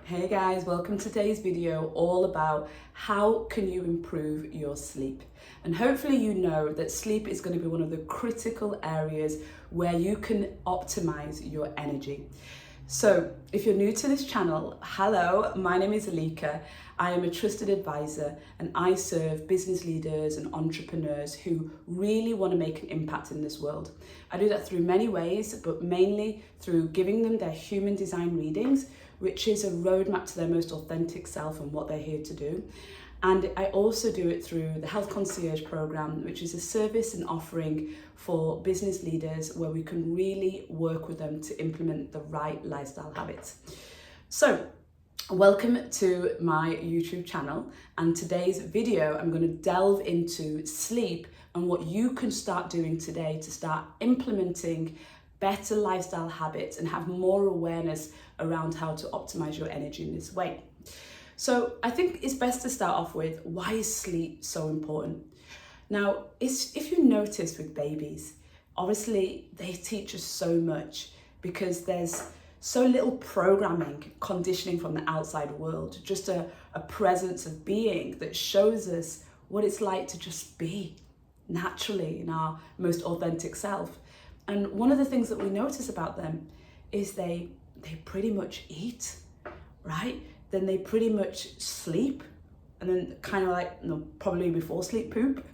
Hey guys, welcome to today's video all about how can you improve your sleep. And hopefully you know that sleep is going to be one of the critical areas where you can optimize your energy. So if you're new to this channel, hello, my name is Elika. I am a trusted advisor and I serve business leaders and entrepreneurs who really want to make an impact in this world. I do that through many ways, but mainly through giving them their human design readings, which is a roadmap to their most authentic self and what they're here to do. And I also do it through the Health Concierge program, which is a service and offering for business leaders where we can really work with them to implement the right lifestyle habits. So, welcome to my YouTube channel, and today's video I'm going to delve into sleep and what you can start doing today to start implementing better lifestyle habits and have more awareness around how to optimize your energy in this way. So I think it's best to start off with, why is sleep so important? Now, if you notice with babies, obviously they teach us so much because there's so little programming, conditioning from the outside world, just a presence of being that shows us what it's like to just be naturally in our most authentic self. And one of the things that we notice about them is they pretty much eat, right? Then they pretty much sleep, and then kind of like, probably before sleep, poop.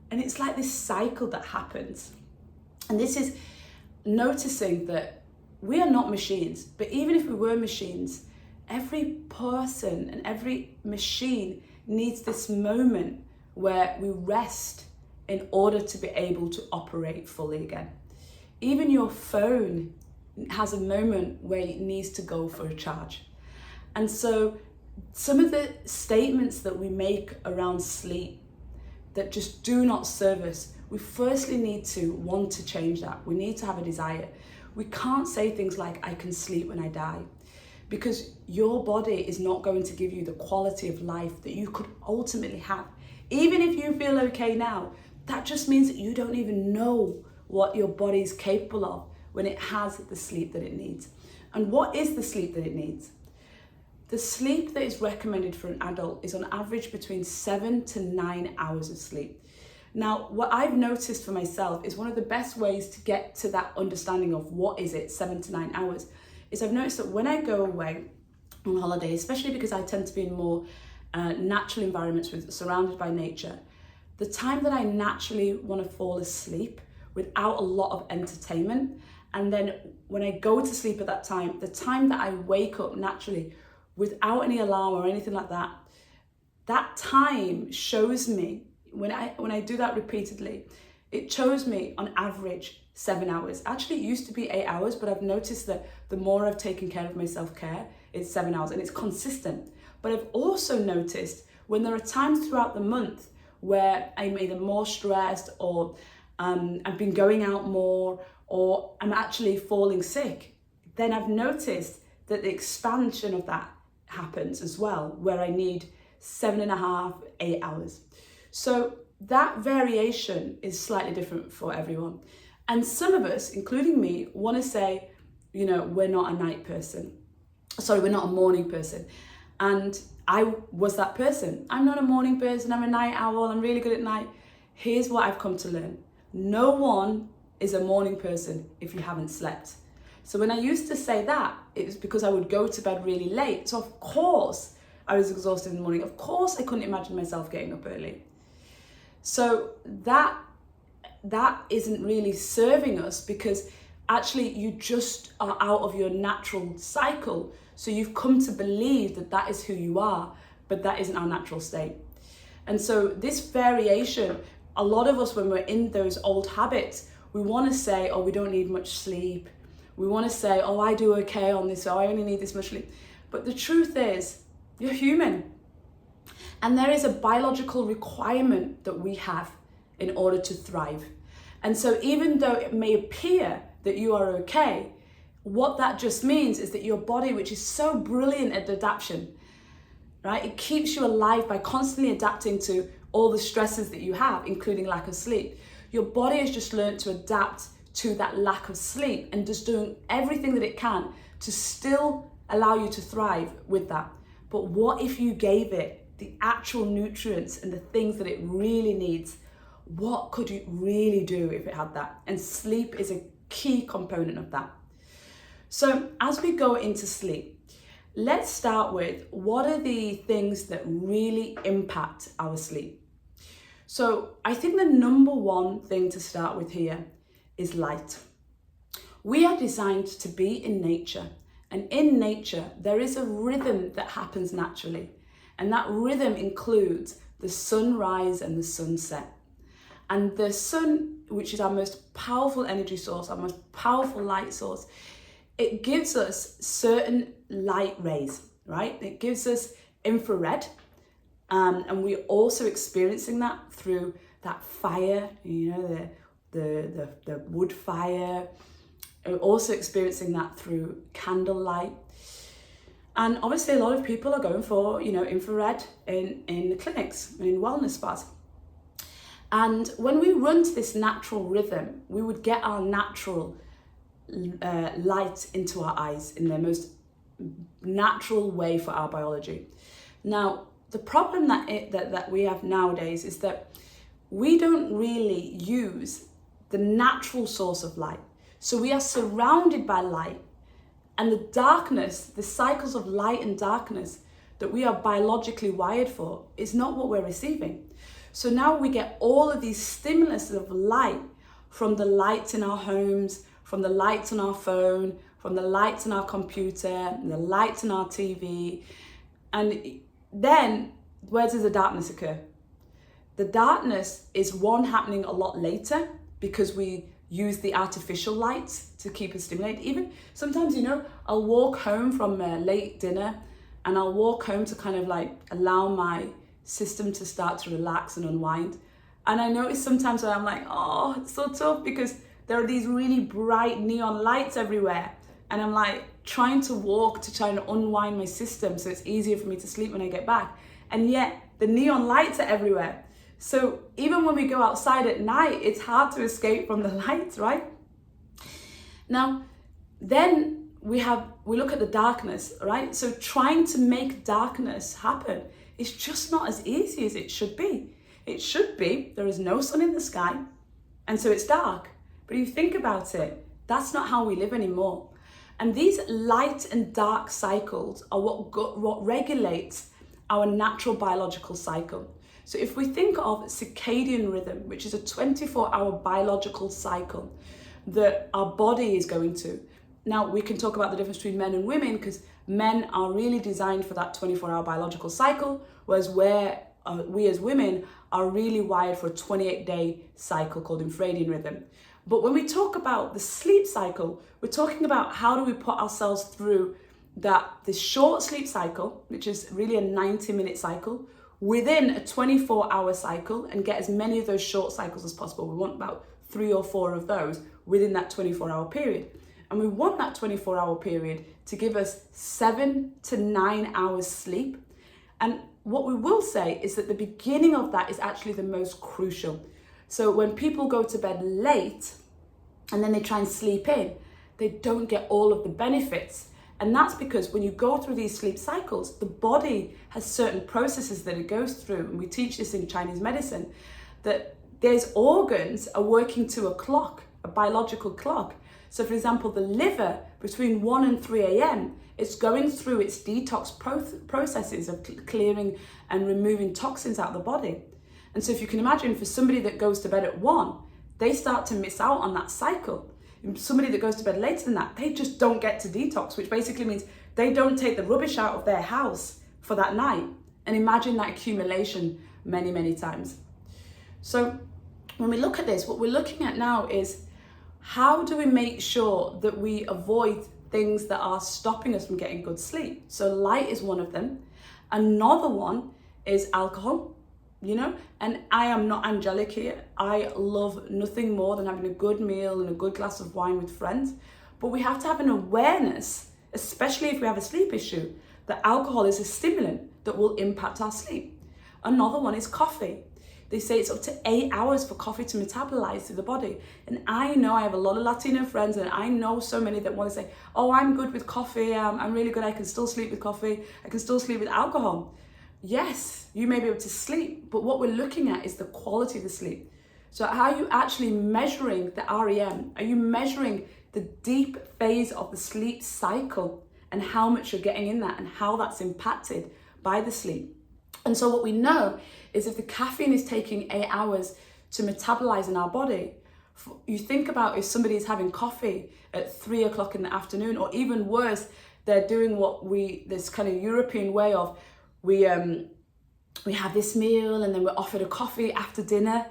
And it's like this cycle that happens. And this is noticing that we are not machines, but even if we were machines, every person and every machine needs this moment where we rest in order to be able to operate fully again. Even your phone has a moment where it needs to go for a charge. And so some of the statements that we make around sleep that just do not serve us, we firstly need to want to change that. We need to have a desire. We can't say things like, I can sleep when I die, because your body is not going to give you the quality of life that you could ultimately have. Even if you feel okay now, that just means that you don't even know what your body is capable of when it has the sleep that it needs. And what is the sleep that it needs? The sleep that is recommended for an adult is on average between 7 to 9 hours of sleep. Now, what I've noticed for myself is one of the best ways to get to that understanding of what is it, 7 to 9 hours, is I've noticed that when I go away on holiday, especially because I tend to be in more natural environments surrounded by nature, the time that I naturally want to fall asleep without a lot of entertainment, and then when I go to sleep at that time, the time that I wake up naturally without any alarm or anything like that, that time shows me, when I do that repeatedly, it shows me on average 7 hours. Actually, it used to be 8 hours, but I've noticed that the more I've taken care of my self-care, it's 7 hours, and it's consistent. But I've also noticed when there are times throughout the month where I'm either more stressed or I've been going out more, or I'm actually falling sick, then I've noticed that the expansion of that happens as well, where I need 7.5, 8 hours. So that variation is slightly different for everyone. And some of us, including me, want to say, we're not a night person. Sorry, we're not a morning person. And I was that person. I'm not a morning person, I'm a night owl, I'm really good at night. Here's what I've come to learn. No one is a morning person if you haven't slept. So when I used to say that, it was because I would go to bed really late. So of course I was exhausted in the morning. Of course I couldn't imagine myself getting up early. So that isn't really serving us, because actually you just are out of your natural cycle. So you've come to believe that that is who you are, but that isn't our natural state. And so this variation, a lot of us, when we're in those old habits, we want to say, oh, we don't need much sleep. We want to say, oh, I do okay on this, oh, I only need this much sleep. But the truth is, you're human. And there is a biological requirement that we have in order to thrive. And so even though it may appear that you are okay, what that just means is that your body, which is so brilliant at adaptation, right? It keeps you alive by constantly adapting to all the stresses that you have, including lack of sleep. Your body has just learned to adapt to that lack of sleep and just doing everything that it can to still allow you to thrive with that. But what if you gave it the actual nutrients and the things that it really needs? What could it really do if it had that? And sleep is a key component of that. So as we go into sleep, let's start with what are the things that really impact our sleep. So I think the number one thing to start with here is light. We are designed to be in nature, and in nature there is a rhythm that happens naturally, and that rhythm includes the sunrise and the sunset. And the sun, which is our most powerful energy source, our most powerful light source, it gives us certain light rays, right? It gives us infrared, and we're also experiencing that through that fire, you know, the wood fire. We're also experiencing that through candlelight. And obviously a lot of people are going for, you know, infrared in the clinics, in wellness spas. And when we run to this natural rhythm, we would get our natural light into our eyes in the most natural way for our biology. Now, the problem that we have nowadays is that we don't really use the natural source of light. So we are surrounded by light, and the darkness, the cycles of light and darkness that we are biologically wired for is not what we're receiving. So now we get all of these stimulus of light from the lights in our homes, from the lights on our phone, from the lights on our computer, and the lights on our TV. And then where does the darkness occur? The darkness is one happening a lot later because we use the artificial lights to keep us stimulated. Even sometimes, you know, I'll walk home from a late dinner and I'll walk home to kind of like allow my system to start to relax and unwind. And I notice sometimes when I'm like, oh, it's so tough because there are these really bright neon lights everywhere. And I'm like trying to walk to try and unwind my system so it's easier for me to sleep when I get back. And yet the neon lights are everywhere. So even when we go outside at night, it's hard to escape from the lights, right? Now, then we look at the darkness, right? So trying to make darkness happen is just not as easy as it should be. It should be, there is no sun in the sky, and so it's dark. But if you think about it, that's not how we live anymore. And these light and dark cycles are what regulates our natural biological cycle. So if we think of circadian rhythm, which is a 24-hour biological cycle that our body is going to. Now, we can talk about the difference between men and women because men are really designed for that 24-hour biological cycle, whereas we as women are really wired for a 28-day cycle called infradian rhythm. But when we talk about the sleep cycle, we're talking about how do we put ourselves through this short sleep cycle, which is really a 90-minute cycle, within a 24-hour cycle and get as many of those short cycles as possible. We want about 3 or 4 of those within that 24-hour period. And we want that 24-hour period to give us 7 to 9 hours sleep. And what we will say is that the beginning of that is actually the most crucial. So when people go to bed late and then they try and sleep in, they don't get all of the benefits. And that's because when you go through these sleep cycles, the body has certain processes that it goes through. And we teach this in Chinese medicine, that there's organs are working to a clock, a biological clock. So for example, the liver between 1 and 3 a.m., it's going through its detox processes of clearing and removing toxins out of the body. And so if you can imagine for somebody that goes to bed at 1, they start to miss out on that cycle. Somebody that goes to bed later than that, they just don't get to detox, which basically means they don't take the rubbish out of their house for that night. And imagine that accumulation many, many times. So when we look at this, what we're looking at now is how do we make sure that we avoid things that are stopping us from getting good sleep? So light is one of them. Another one is alcohol, you know, and I am not angelic here. I love nothing more than having a good meal and a good glass of wine with friends. But we have to have an awareness, especially if we have a sleep issue, that alcohol is a stimulant that will impact our sleep. Another one is coffee. They say it's up to 8 hours for coffee to metabolize through the body. And I know I have a lot of Latino friends, and I know so many that want to say, oh, I'm good with coffee. I'm really good. I can still sleep with coffee. I can still sleep with alcohol. Yes, you may be able to sleep, but what we're looking at is the quality of the sleep. So how are you actually measuring the REM? Are you measuring the deep phase of the sleep cycle and how much you're getting in that and how that's impacted by the sleep? And so what we know is if the caffeine is taking 8 hours to metabolize in our body, you think about if somebody is having coffee at 3 o'clock in the afternoon, or even worse, they're doing this kind of European way of, we have this meal and then we're offered a coffee after dinner.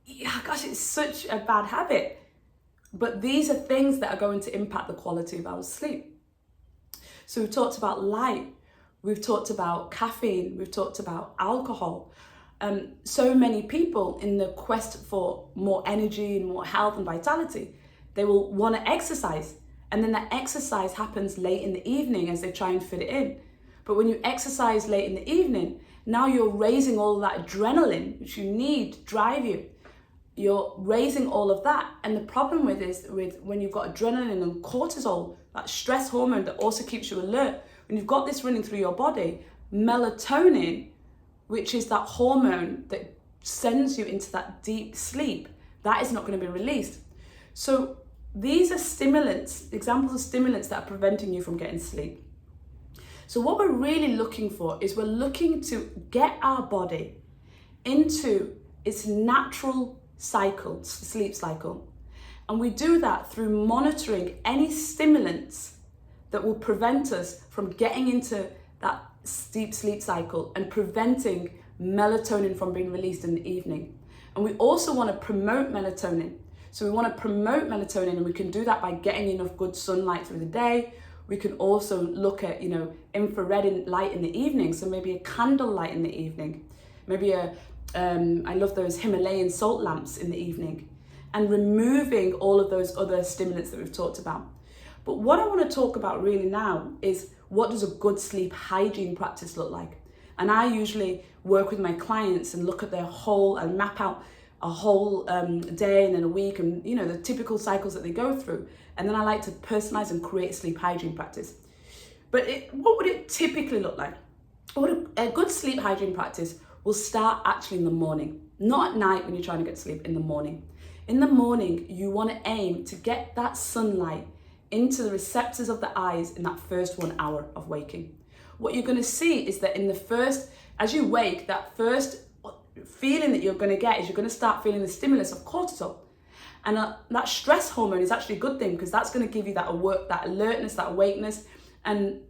Yeah, gosh, it's such a bad habit. But these are things that are going to impact the quality of our sleep. So we've talked about light, we've talked about caffeine, we've talked about alcohol. So many people in the quest for more energy and more health and vitality, they will want to exercise. And then that exercise happens late in the evening as they try and fit it in. But when you exercise late in the evening, now you're raising all of that adrenaline, which you need to drive you. You're raising all of that. And the problem with when you've got adrenaline and cortisol, that stress hormone that also keeps you alert, when you've got this running through your body, melatonin, which is that hormone that sends you into that deep sleep, that is not going to be released. So these are stimulants, examples of stimulants that are preventing you from getting sleep. So what we're really looking for is we're looking to get our body into its natural cycle, sleep cycle. And we do that through monitoring any stimulants that will prevent us from getting into that deep sleep cycle and preventing melatonin from being released in the evening. And we also want to promote melatonin. So we want to promote melatonin, and we can do that by getting enough good sunlight through the day. We can also look at, infrared light in the evening. So maybe a candle light in the evening, maybe I love those Himalayan salt lamps in the evening, and removing all of those other stimulants that we've talked about. But what I want to talk about really now is, what does a good sleep hygiene practice look like? And I usually work with my clients and look at their whole and map out a whole day and then a week, and the typical cycles that they go through. And then I like to personalize and create a sleep hygiene practice. But what would it typically look like? A good sleep hygiene practice will start actually in the morning, not at night when you're trying to get to sleep, in the morning. In the morning, you want to aim to get that sunlight into the receptors of the eyes in that first 1 hour of waking. What you're going to see is that as you wake, that first feeling that you're going to get is you're going to start feeling the stimulus of cortisol. And that stress hormone is actually a good thing, because that's going to give you that alertness, that awakeness. And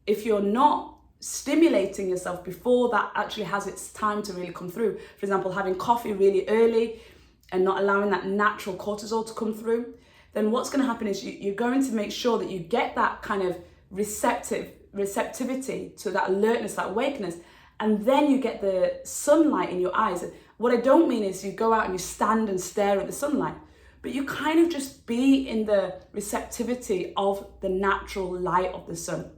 if you're not stimulating yourself before that actually has its time to really come through, for example, having coffee really early and not allowing that natural cortisol to come through, then what's going to happen is you're going to make sure that you get that kind of receptivity to that alertness, that awakeness, and then you get the sunlight in your eyes. What I don't mean is you go out and you stand and stare at the sunlight, but you kind of just be in the receptivity of the natural light of the sun.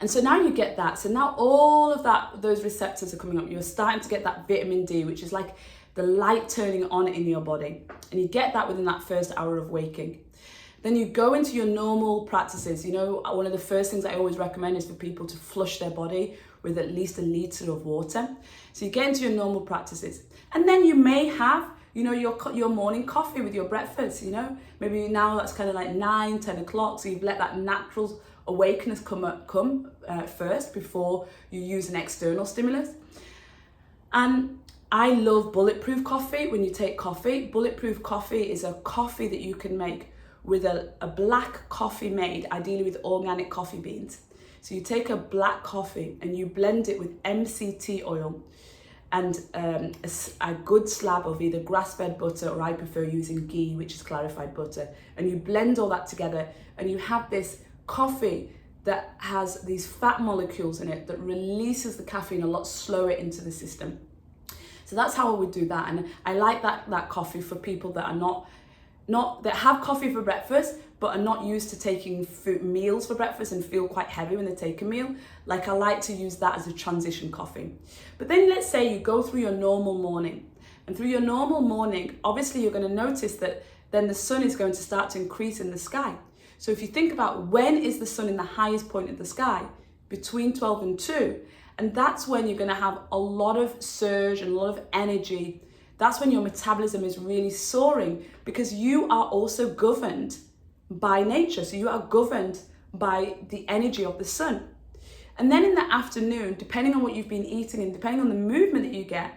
And so now you get that. So now all of those receptors are coming up. You're starting to get that vitamin D, which is like the light turning on in your body. And you get that within that first hour of waking. Then you go into your normal practices. One of the first things I always recommend is for people to flush their body with at least 1 liter of water. So you get into your normal practices. And then you may have, your morning coffee with your breakfast, Maybe now that's kind of like 9, 10 o'clock. So you've let that natural awakeness come first before you use an external stimulus. And I love bulletproof coffee. When you take coffee, bulletproof coffee is a coffee that you can make with a black coffee made, ideally with organic coffee beans. So you take a black coffee and you blend it with MCT oil and a good slab of either grass-fed butter, or I prefer using ghee, which is clarified butter. And you blend all that together and you have this coffee that has these fat molecules in it that releases the caffeine a lot slower into the system. So that's how I would do that. And I like that coffee for people that are not that have coffee for breakfast, but are not used to taking meals for breakfast and feel quite heavy when they take a meal, like I like to use that as a transition coffee. But then let's say you go through your normal morning, and through your normal morning, obviously you're going to notice that then the sun is going to start to increase in the sky. So if you think about when is the sun in the highest point of the sky, between 12 and 2, and that's when you're going to have a lot of surge and a lot of energy. That's when your metabolism is really soaring, because you are also governed by nature. So you are governed by the energy of the sun. And then in the afternoon, depending on what you've been eating and depending on the movement that you get,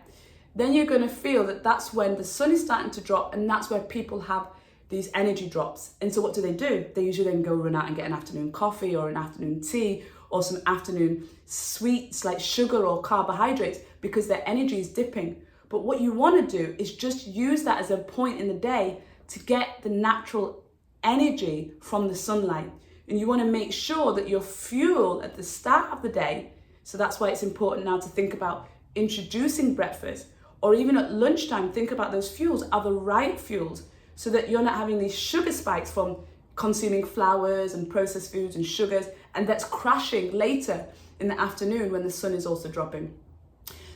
then you're going to feel that that's when the sun is starting to drop, and that's where people have these energy drops. And so what do? They usually then go run out and get an afternoon coffee or an afternoon tea or some afternoon sweets like sugar or carbohydrates, because their energy is dipping. But what you want to do is just use that as a point in the day to get the natural energy from the sunlight. And you want to make sure that your fuel at the start of the day, so that's why it's important now to think about introducing breakfast, or even at lunchtime, think about those fuels are the right fuels, so that you're not having these sugar spikes from consuming flours and processed foods and sugars, and that's crashing later in the afternoon when the sun is also dropping.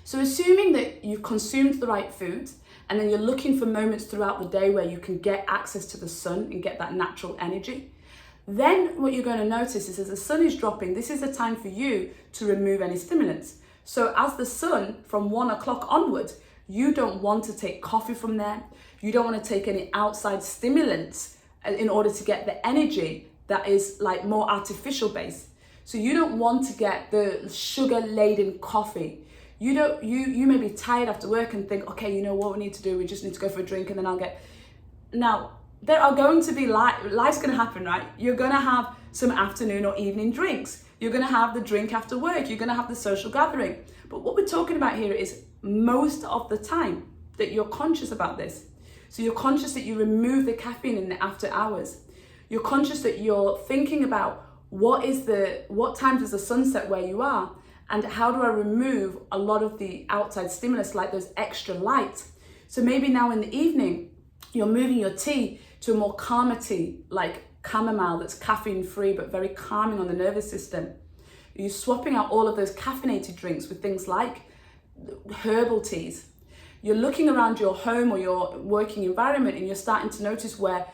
So assuming that you've consumed the right foods, and then you're looking for moments throughout the day where you can get access to the sun and get that natural energy, then what you're going to notice is as the sun is dropping, this is a time for you to remove any stimulants. So as the sun, from 1 o'clock onwards, you don't want to take coffee from there. You don't want to take any outside stimulants in order to get the energy that is like more artificial based. So you don't want to get the sugar laden coffee. You may be tired after work and think, okay, you know what we need to do? We just need to go for a drink and then I'll get. Now, there are going to be life's going to happen, right? You're going to have some afternoon or evening drinks. You're going to have the drink after work. You're going to have the social gathering. But what we're talking about here is most of the time that you're conscious about this. So you're conscious that you remove the caffeine in the after hours. You're conscious that you're thinking about what time does the sun set where you are, and how do I remove a lot of the outside stimulus like those extra lights. So maybe now in the evening, you're moving your tea to a more calmer tea, like chamomile, that's caffeine free but very calming on the nervous system. You're swapping out all of those caffeinated drinks with things like herbal teas. You're looking around your home or your working environment, and you're starting to notice where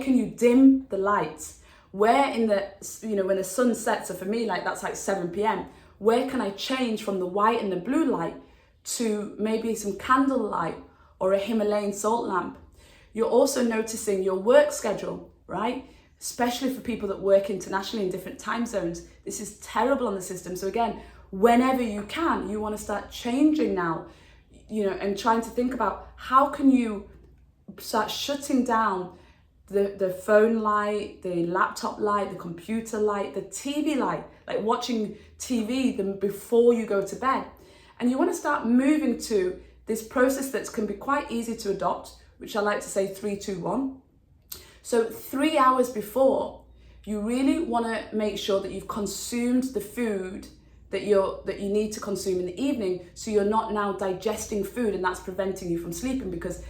can you dim the lights? Where in the, when the sun sets, so for me, that's like 7 p.m, where can I change from the white and the blue light to maybe some candle light or a Himalayan salt lamp? You're also noticing your work schedule, right? Especially for people that work internationally in different time zones. This is terrible on the system. So again, whenever you can, you want to start changing now, and trying to think about how can you start shutting down the phone light, the laptop light, the computer light, the TV light, like watching TV before you go to bed. And you want to start moving to this process that can be quite easy to adopt, which I like to say 3, 2, 1. So 3 hours before, you really want to make sure that you've consumed the food that you need to consume in the evening, so you're not now digesting food, and that's preventing you from sleeping, because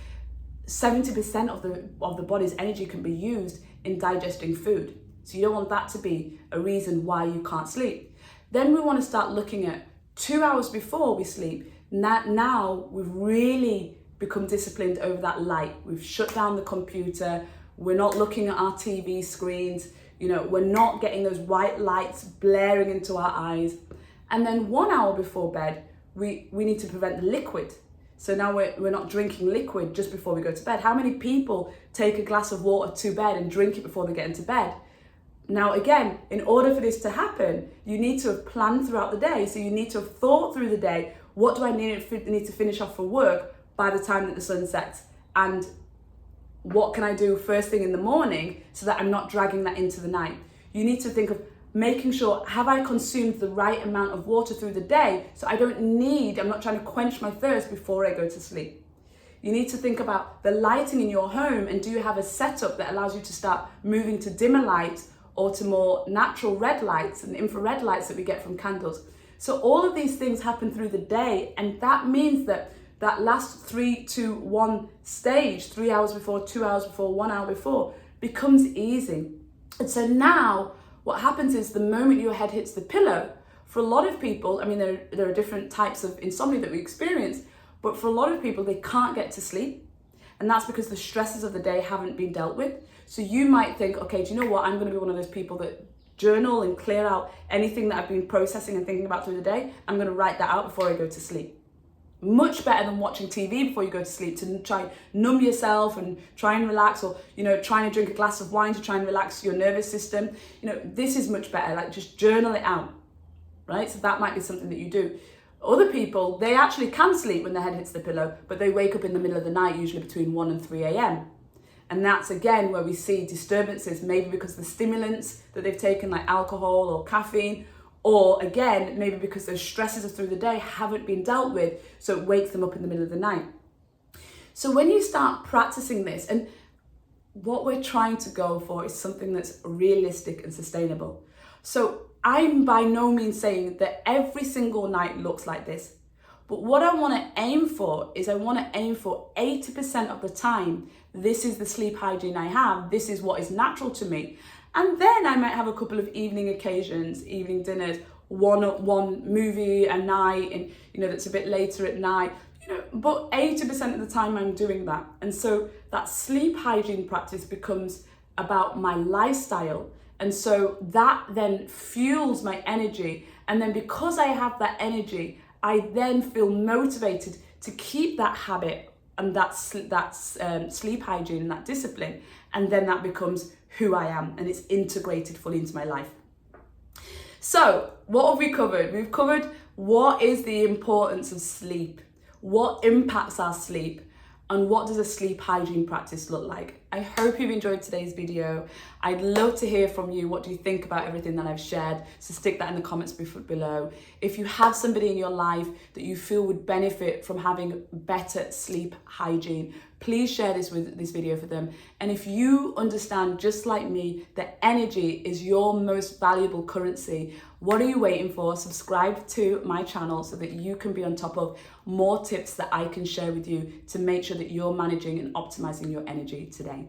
70% of the body's energy can be used in digesting food. So you don't want that to be a reason why you can't sleep. Then we want to start looking at 2 hours before we sleep. Now we've really become disciplined over that light. We've shut down the computer. We're not looking at our TV screens. We're not getting those white lights blaring into our eyes. And then 1 hour before bed, we need to prevent the liquid. So now we're not drinking liquid just before we go to bed. How many people take a glass of water to bed and drink it before they get into bed? Now again, in order for this to happen, you need to have planned throughout the day. So you need to have thought through the day, what do I need to finish off for work by the time that the sun sets? And what can I do first thing in the morning so that I'm not dragging that into the night? You need to think of making sure, have I consumed the right amount of water through the day, so I'm not trying to quench my thirst before I go to sleep. You need to think about the lighting in your home, and do you have a setup that allows you to start moving to dimmer lights or to more natural red lights and infrared lights that we get from candles? So all of these things happen through the day, and that means that last 3, 2, 1 stage, 3 hours before, 2 hours before, 1 hour before, becomes easy. And so now what happens is the moment your head hits the pillow, for a lot of people, I mean, there are different types of insomnia that we experience, but for a lot of people, they can't get to sleep. And that's because the stresses of the day haven't been dealt with. So you might think, okay, do you know what? I'm going to be one of those people that journal and clear out anything that I've been processing and thinking about through the day. I'm going to write that out before I go to sleep. Much better than watching TV before you go to sleep, to try and numb yourself and try and relax, or, you know, trying to drink a glass of wine to try and relax your nervous system. You know, this is much better. Like, just journal it out, right? So that might be something that you do. Other people, they actually can sleep when their head hits the pillow, but they wake up in the middle of the night, usually between 1 and 3 a.m. And that's again where we see disturbances, maybe because the stimulants that they've taken, like alcohol or caffeine, or again, maybe because those stresses through the day haven't been dealt with, so it wakes them up in the middle of the night. So when you start practicing this, and what we're trying to go for is something that's realistic and sustainable. So I'm by no means saying that every single night looks like this. But what I want to aim for is, I want to aim for 80% of the time, this is the sleep hygiene I have, this is what is natural to me. And then I might have a couple of evening occasions, evening dinners, one movie a night, and you know, that's a bit later at night, you know, but 80% of the time I'm doing that. And so that sleep hygiene practice becomes about my lifestyle. And so that then fuels my energy. And then because I have that energy, I then feel motivated to keep that habit and that sleep hygiene and that discipline. And then that becomes who I am, and it's integrated fully into my life. So what have we covered? We've covered what is the importance of sleep, what impacts our sleep, and what does a sleep hygiene practice look like. I hope you've enjoyed today's video. I'd love to hear from you. What do you think about everything that I've shared? So stick that in the comments below. If you have somebody in your life that you feel would benefit from having better sleep hygiene, please share this video for them. And if you understand, just like me, that energy is your most valuable currency, what are you waiting for? Subscribe to my channel so that you can be on top of more tips that I can share with you to make sure that you're managing and optimizing your energy today.